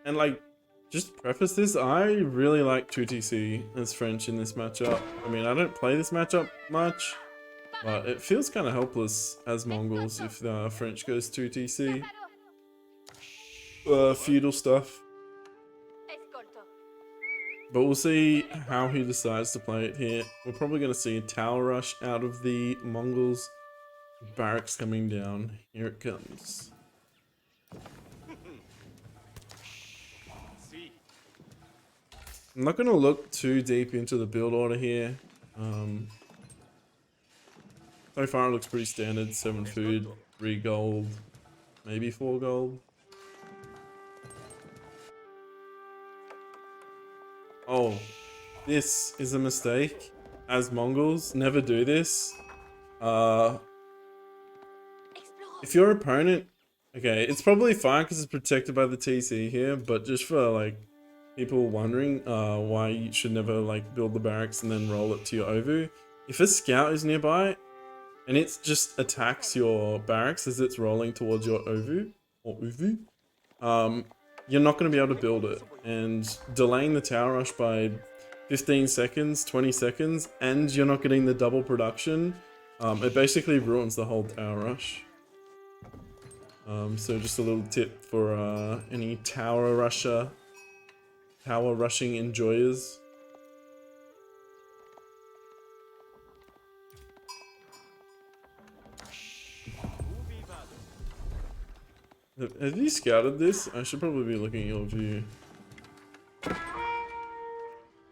And like, just preface this, I really like 2TC as French in this matchup. I mean, I don't play this matchup much, but it feels kind of helpless as Mongols if the French goes 2TC. Feudal stuff. But we'll see how he decides to play it here. We're probably going to see a tower rush out of the Mongols. Barracks coming down. Here it comes. I'm not going to look too deep into the build order here. So far it looks pretty standard. 7 food, 3 gold, maybe 4 gold. Oh, this is a mistake. As Mongols, never do this. If your opponent... Okay, it's probably fine because it's protected by the TC here, but just for like people wondering why you should never like build the barracks and then roll it to your Ovu. If a scout is nearby and it just attacks your barracks as it's rolling towards your Ovu or Uvu, you're not going to be able to build it. And delaying the tower rush by 15 seconds, 20 seconds, and you're not getting the double production, it basically ruins the whole tower rush. So just a little tip for any tower rushing enjoyers. Have you scouted this? I should probably be looking at your view.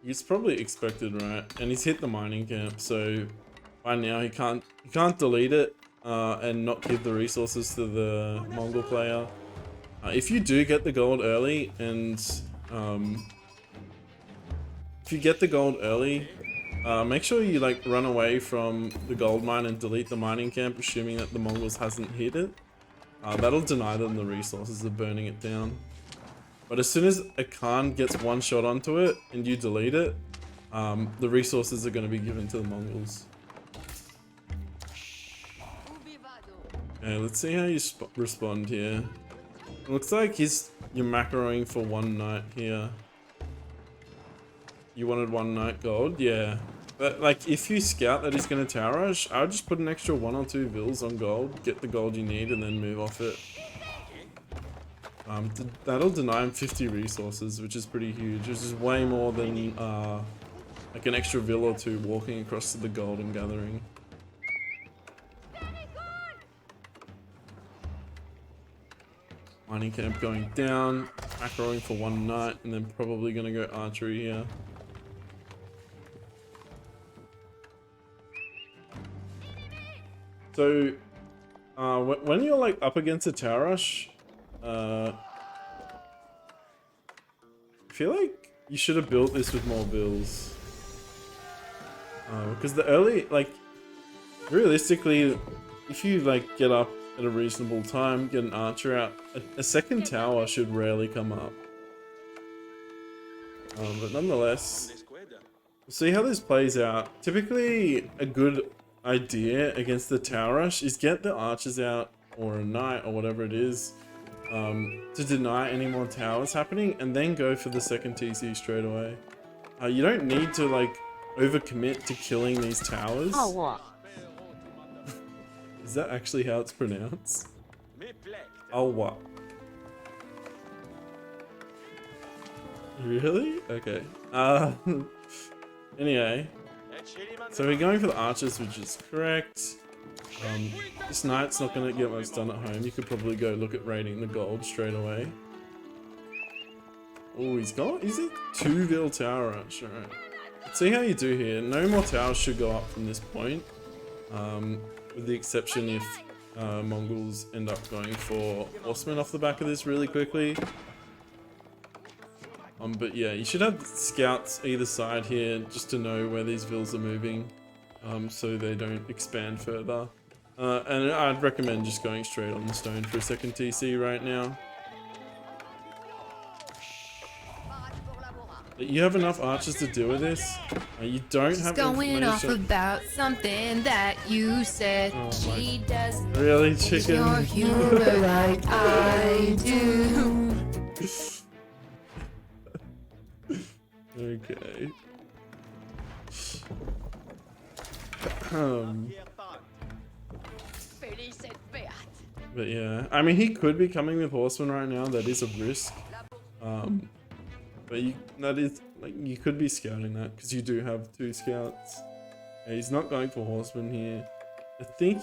He's probably expected, right? And he's hit the mining camp, so by now he can't delete it and not give the resources to the Mongol player. If you do get the gold early, and if you get the gold early, make sure you like run away from the gold mine and delete the mining camp, assuming that the Mongols hasn't hit it. That'll deny them the resources of burning it down. But as soon as a Khan gets one shot onto it and you delete it, the resources are going to be given to the Mongols. Okay, let's see how you respond here. It looks like you're macroing for 1 night here. You wanted 1 night gold? Yeah. But like, if you scout that he's going to tower rush, I would just put an extra 1 or 2 vills on gold, get the gold you need, and then move off it. That'll deny him 50 resources, which is pretty huge. Which is way more than like an extra vill or 2 walking across to the gold and gathering. Mining camp going down, macroing for 1 night, and then probably going to go archery here. So, when you're like up against a tower rush, I feel like you should have built this with more bills. Because the early, like, realistically, if you like get up at a reasonable time, get an archer out, a second tower should rarely come up. But nonetheless, we'll see how this plays out. Typically, a good idea against the tower rush is get the archers out, or a knight, or whatever it is, to deny any more towers happening, and then go for the second TC straight away. You don't need to like overcommit to killing these towers. Is that actually how it's pronounced? Oh, what? Really? Okay. Anyway. So we're going for the archers, which is correct. This knight's not going to get much done at home. You could probably go look at raiding the gold straight away. Oh, he's got... Is it 2 vill tower rush? Alright. Let's see how you do here. No more towers should go up from this point. With the exception if Mongols end up going for horsemen off the back of this really quickly. But yeah, you should have scouts either side here just to know where these vills are moving, so they don't expand further. And I'd recommend just going straight on the stone for a second TC right now. But you have enough archers to deal with this. You don't have going off information. about something that you said. Oh She does really, chicken? your humor like I do. Okay. But yeah, I mean, he could be coming with horsemen right now. That is a risk. But that is like you could be scouting that because you do have 2 scouts. Yeah, he's not going for horsemen here. I think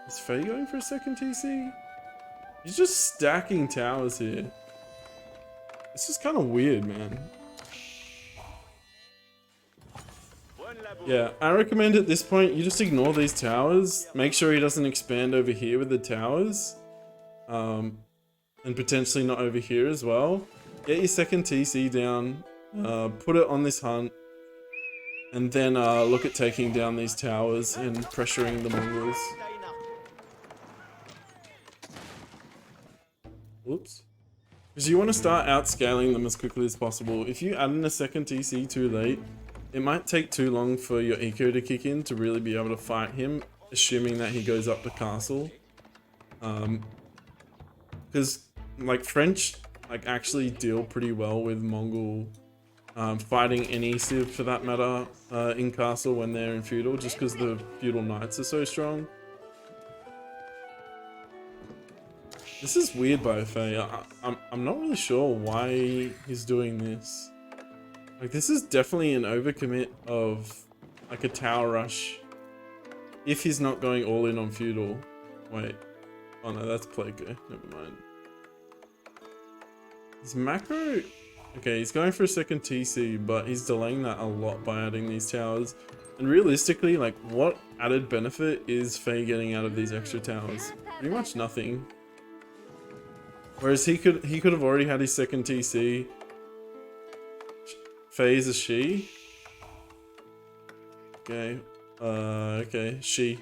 is Faye going for a second TC? He's just stacking towers here. This is kind of weird, man. Yeah, I recommend at this point you just ignore these towers. Make sure he doesn't expand over here with the towers. And potentially not over here as well. Get your second TC down. Put it on this hunt. And then look at taking down these towers and pressuring the Mongols. Whoops. Because you want to start outscaling them as quickly as possible. If you add in a second TC too late, it might take too long for your eco to kick in to really be able to fight him, assuming that he goes up the castle. Because like French like actually deal pretty well with Mongol fighting any civ for that matter in castle when they're in feudal, just because the feudal knights are so strong. This is weird by Faye. I'm not really sure why he's doing this. Like, this is definitely an overcommit of like a tower rush if he's not going all in on feudal. Wait, oh no, that's Placo, never mind. His macro, okay, he's going for a second TC, but he's delaying that a lot by adding these towers. And realistically, like, what added benefit is Faye getting out of these extra towers? Pretty much nothing. Whereas he could have already had his second TC. Faye is a she. Okay. Okay, she.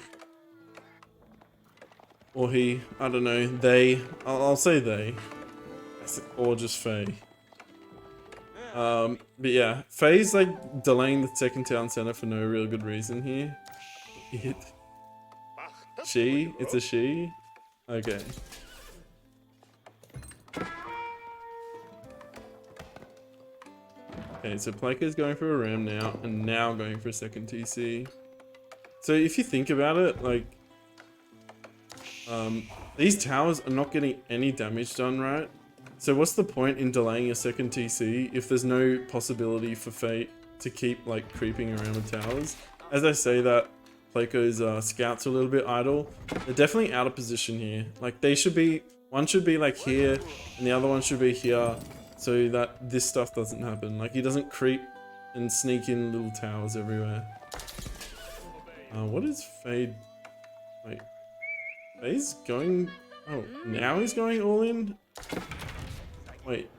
Or he, I don't know, they. I'll say they. Or just Faye. But yeah, Faye's like delaying the second town center for no real good reason here. She? It's a she? Okay. Okay, so Placo's going for a ram now, and now going for a second TC. So if you think about it, like, these towers are not getting any damage done, right? So what's the point in delaying a second TC if there's no possibility for Fate to keep like creeping around with towers? As I say that, Placo's scouts are a little bit idle. They're definitely out of position here. Like they should be, one should be like here, and the other one should be here, so that this stuff doesn't happen. Like he doesn't creep and sneak in little towers everywhere. What is Fade? Wait, Fade's going, oh, now he's going all in? Wait.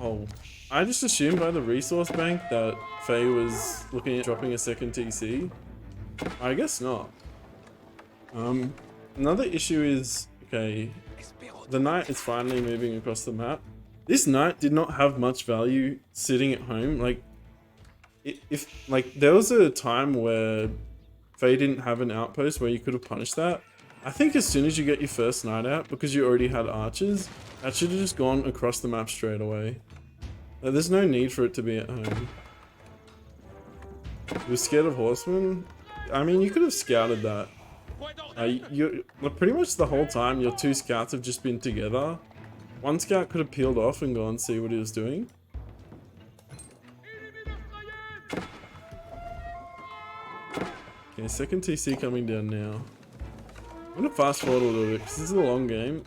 Oh, I just assumed by the resource bank that Faye was looking at dropping a second TC. I guess not. Another issue is, okay, the knight is finally moving across the map. This knight did not have much value sitting at home. Like, if like there was a time where Faye didn't have an outpost where you could have punished that. I think as soon as you get your first knight out, because you already had archers, that should have just gone across the map straight away. Like, there's no need for it to be at home. You were scared of horsemen? I mean, you could have scouted that. Pretty much the whole time, your two scouts have just been together. One scout could have peeled off and gone see what he was doing. Okay, second TC coming down now. I'm gonna fast forward a little bit because this is a long game.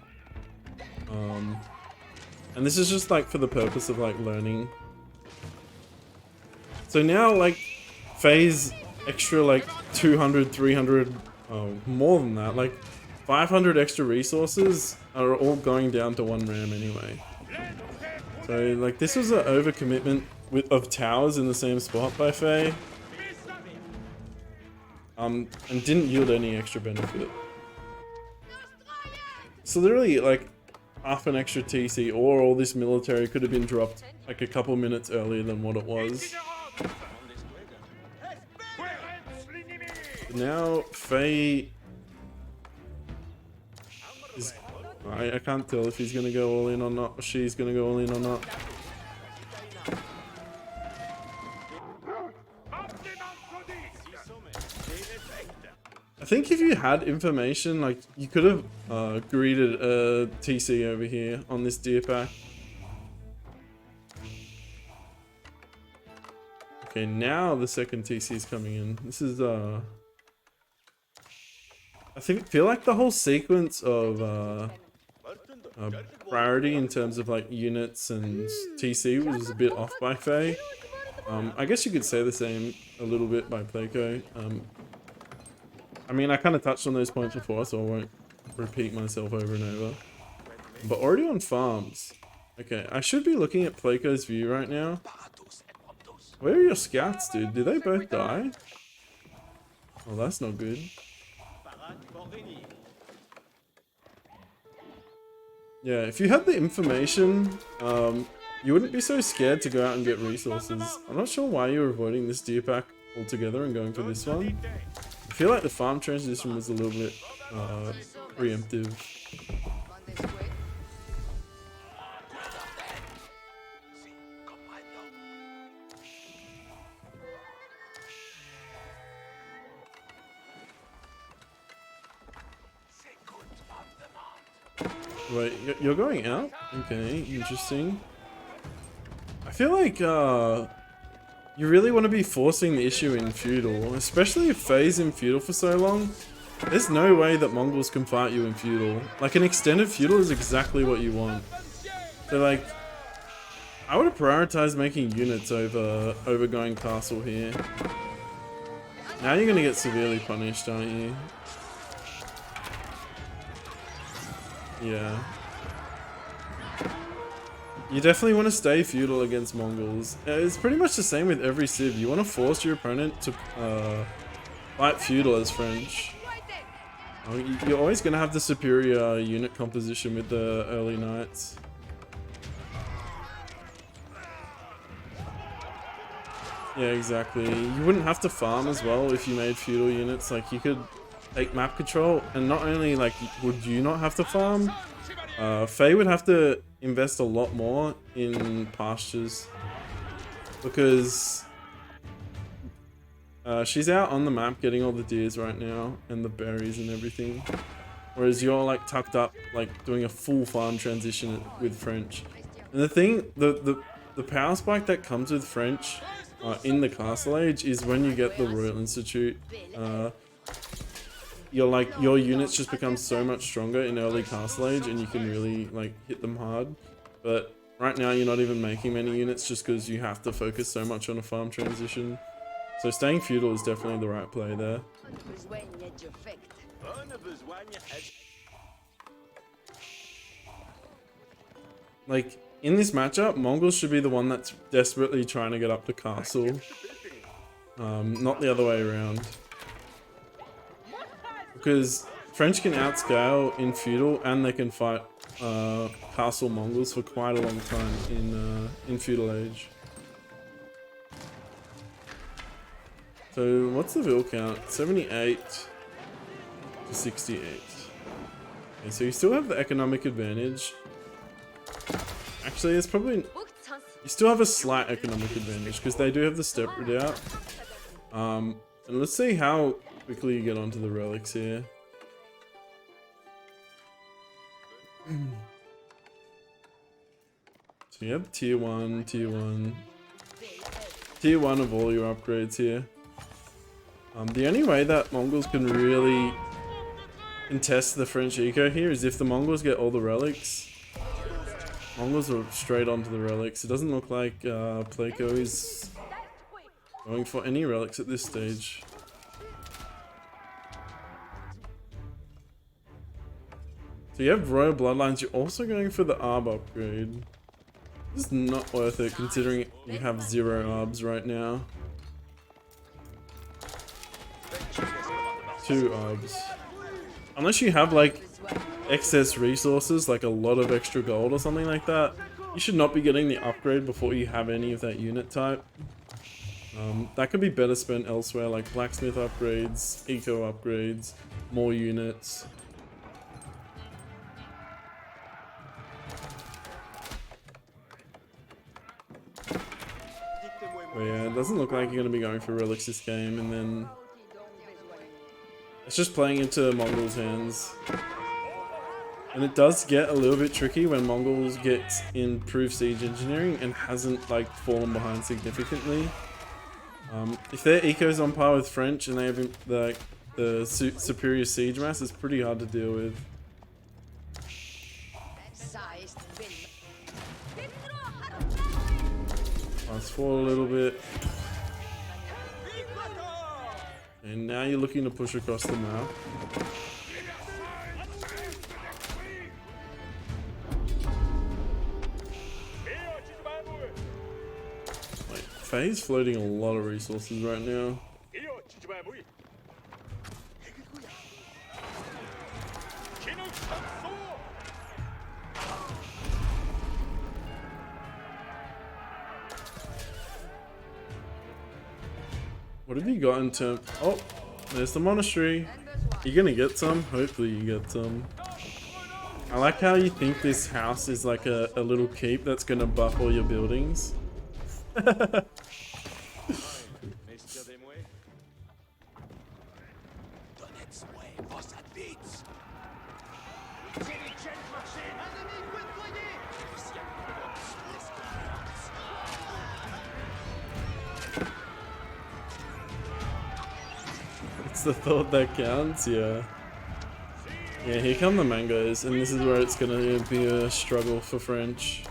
And this is just like for the purpose of like learning. So now like Faye's extra like 200, 300, more than that, like 500 extra resources are all going down to one ram anyway. So like this was an overcommitment of towers in the same spot by Faye. And didn't yield any extra benefit. So literally like half an extra TC or all this military could have been dropped like a couple minutes earlier than what it was. But now Faye is, I can't tell if he's gonna go all in or not, or she's gonna go all in or not. think if you had information, like, you could have greeted a TC over here on this deer pack. Okay, now the second TC is coming in. This is I feel like the whole sequence of priority in terms of like units and TC was a bit off by Faye. I guess you could say the same a little bit by Playco. I mean, I kind of touched on those points before, so I won't repeat myself over and over. But already on farms. Okay, I should be looking at Playco's view right now. Where are your scouts, dude? Did they both die? Oh, that's not good. Yeah, if you had the information, you wouldn't be so scared to go out and get resources. I'm not sure why you're avoiding this deer pack altogether and going for this one. I feel like the farm transition was a little bit preemptive. Wait, you're going out? Okay, interesting. I feel like you really want to be forcing the issue in feudal, especially if Faye's in feudal for so long. There's no way that Mongols can fight you in feudal. Like, an extended feudal is exactly what you want. So like, I would have prioritized making units over going castle here. Now you're gonna get severely punished, aren't you? Yeah. You definitely want to stay feudal against Mongols. It's pretty much the same with every civ. You want to force your opponent to fight feudal as French. You're always going to have the superior unit composition with the early knights. Yeah, exactly. You wouldn't have to farm as well if you made feudal units. Like, you could take map control, and not only like would you not have to farm, Faye would have to invest a lot more in pastures because she's out on the map getting all the deers right now and the berries and everything, whereas you're like tucked up, like doing a full farm transition with French. And the thing, the power spike that comes with French in the Castle Age is when you get the Royal Institute. Your units just become so much stronger in early Castle Age, and you can really like hit them hard. But right now you're not even making many units just because you have to focus so much on a farm transition. So staying feudal is definitely the right play there. Like, in this matchup, Mongols should be the one that's desperately trying to get up to castle, not the other way around. Because French can outscale in feudal, and they can fight castle Mongols for quite a long time in feudal age. So what's the Vil count? 78 to 68. Okay, so you still have the economic advantage. Actually, it's probably... You still have a slight economic advantage because they do have the step redoubt. And let's see how quickly you get onto the relics here. So you have tier 1, tier 1. Tier 1 of all your upgrades here. The only way that Mongols can really contest the French eco here is if the Mongols get all the relics. Mongols are straight onto the relics. It doesn't look like Playco is going for any relics at this stage. So you have Royal Bloodlines, you're also going for the ARB upgrade. This is not worth it considering you have 0 ARBs right now. 2 ARBs. Unless you have like excess resources, like a lot of extra gold or something like that, you should not be getting the upgrade before you have any of that unit type. That could be better spent elsewhere, like blacksmith upgrades, eco upgrades, more units. But yeah, it doesn't look like you're going to be going for relics this game, and then it's just playing into Mongols' hands. And it does get a little bit tricky when Mongols gets improved siege engineering and hasn't like fallen behind significantly. If their eco's on par with French and they have the superior siege mass, it's pretty hard to deal with. Fast forward a little bit. And now you're looking to push across the map. Wait, Faye's floating a lot of resources right now. What have you got in terms? Oh, there's the monastery. You're gonna get some? Hopefully you get some. I like how you think this house is like a little keep that's gonna buff all your buildings. It's the thought that counts, yeah. Yeah, here come the mangoes, and this is where it's gonna be a struggle for French.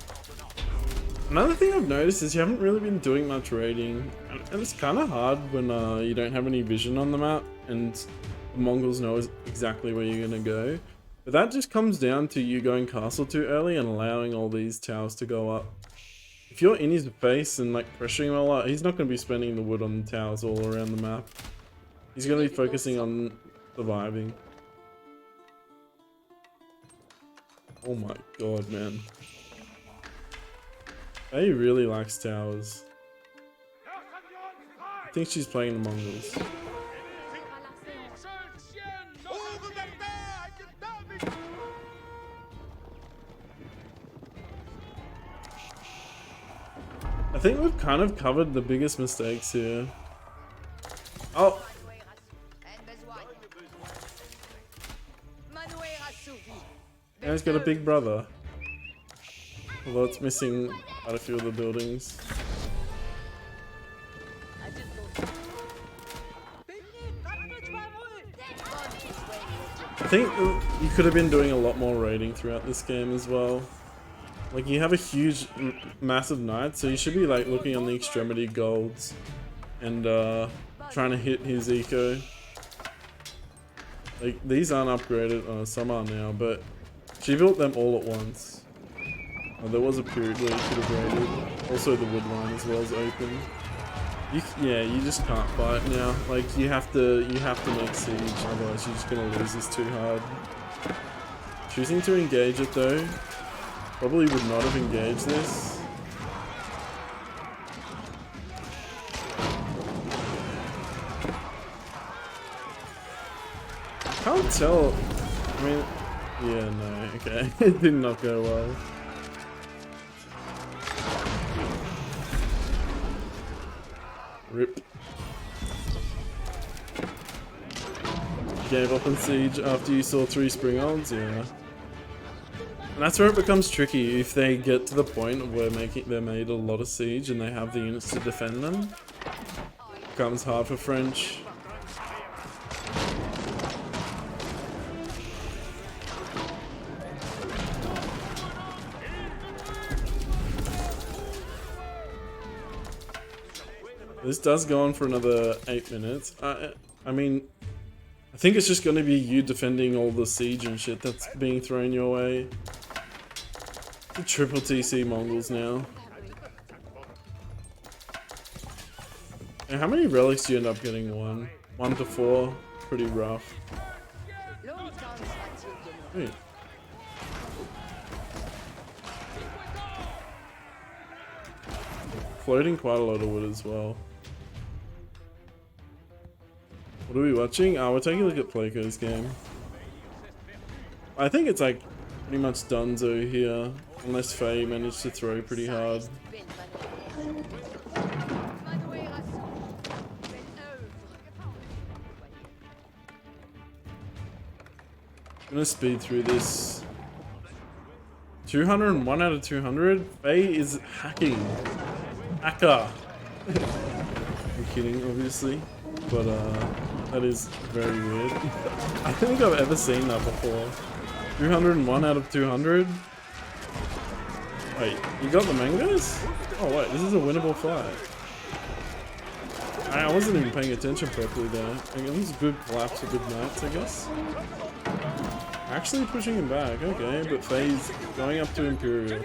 Another thing I've noticed is you haven't really been doing much raiding, and it's kind of hard when you don't have any vision on the map, and the Mongols know exactly where you're gonna go. But that just comes down to you going castle too early and allowing all these towers to go up. If you're in his face and like pressuring him a lot, he's not gonna be spending the wood on the towers all around the map. He's gonna be focusing on surviving. Oh my god, man. Faye really likes towers. I think she's playing the Mongols. I think we've kind of covered the biggest mistakes here. Oh! Now he's got a big brother. Although it's missing quite a few of the buildings. I think you could have been doing a lot more raiding throughout this game as well. Like, you have a huge, massive knight, so you should be like looking on the extremity golds and trying to hit his eco. Like, these aren't upgraded, some are now, but she built them all at once. There was a period where you could have raided. Also the wood line as well is open. Yeah, you just can't fight now. Like, you have to make siege, otherwise you're just gonna lose this too hard. Choosing to engage it though, probably would not have engaged this. Can't tell. I mean, yeah, no, okay. It did not go well. Rip. Gave up on siege after you saw 3 spring-ons, yeah. And that's where it becomes tricky if they get to the point of where they're made a lot of siege and they have the units to defend them. It becomes hard for French. This does go on for another 8 minutes. I mean, I think it's just going to be you defending all the siege and shit that's being thrown your way. The triple TC Mongols now. And how many relics do you end up getting? 1? 1 to 4. Pretty rough. Wait. Floating quite a lot of wood as well. What are we watching? We're taking a look at Playco's game. I think it's like pretty much donezo here, unless Faye managed to throw pretty hard. gonna speed through this. 201 out of 200. Faye is hacking. Hacker. I'm kidding, obviously, but that is very weird. I don't think I've ever seen that before. 201 out of 200. Wait, you got the mangoes? Oh wait, this is a winnable fight. I wasn't even paying attention properly there. I mean, this is good collapse for good knights, I guess. Actually pushing him back, okay, but Faye's going up to Imperial.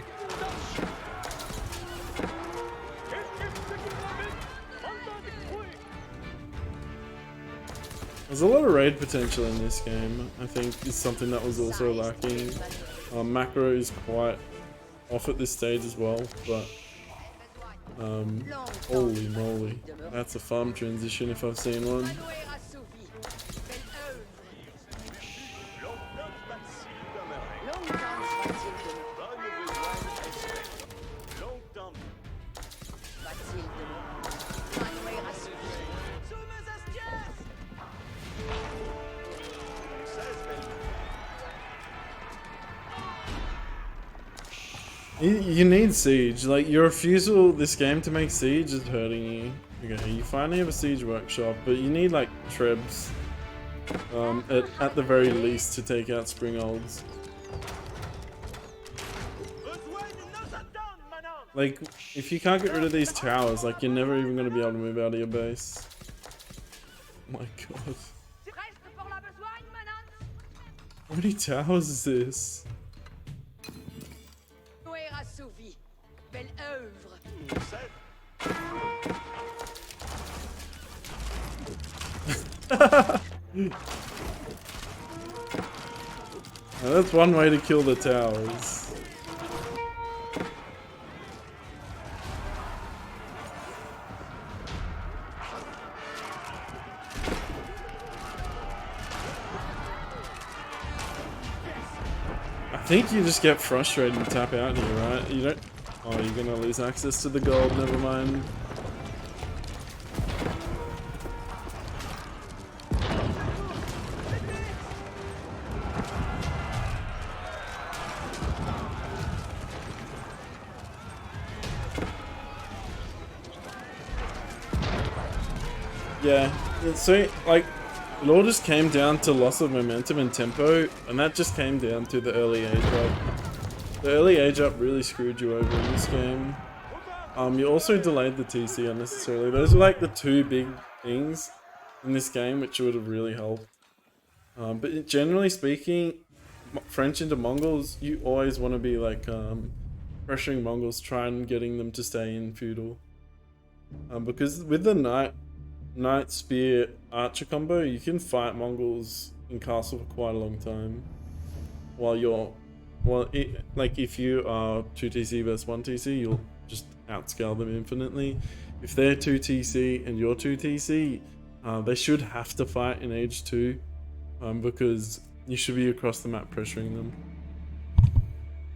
There's a lot of raid potential in this game, I think is something that was also lacking. Macro is quite off at this stage as well, but holy moly, that's a farm transition if I've seen one. You need siege. Like, your refusal this game to make siege is hurting you. Okay, you finally have a siege workshop, but you need like trebs at the very least to take out Springolds. Like, if you can't get rid of these towers, like, you're never even going to be able to move out of your base. Oh my god. How many towers is this? Now that's one way to kill the towers. I think you just get frustrated and tap out here, right? You don't... Oh, you're gonna lose access to the gold, never mind. Yeah, so like, it all just came down to loss of momentum and tempo, and that just came down to the early age up. The early age up really screwed you over in this game. You also delayed the TC unnecessarily. Those were like the two big things in this game which would have really helped. But generally speaking, French into Mongols, you always want to be like pressuring Mongols, trying getting them to stay in feudal. Because with the Knight Spear Archer combo, you can fight Mongols in castle for quite a long time. While you're, like if you are 2 TC versus 1 TC, you'll just outscale them infinitely. If they're 2 TC and you're 2 TC, they should have to fight in age 2, because you should be across the map pressuring them.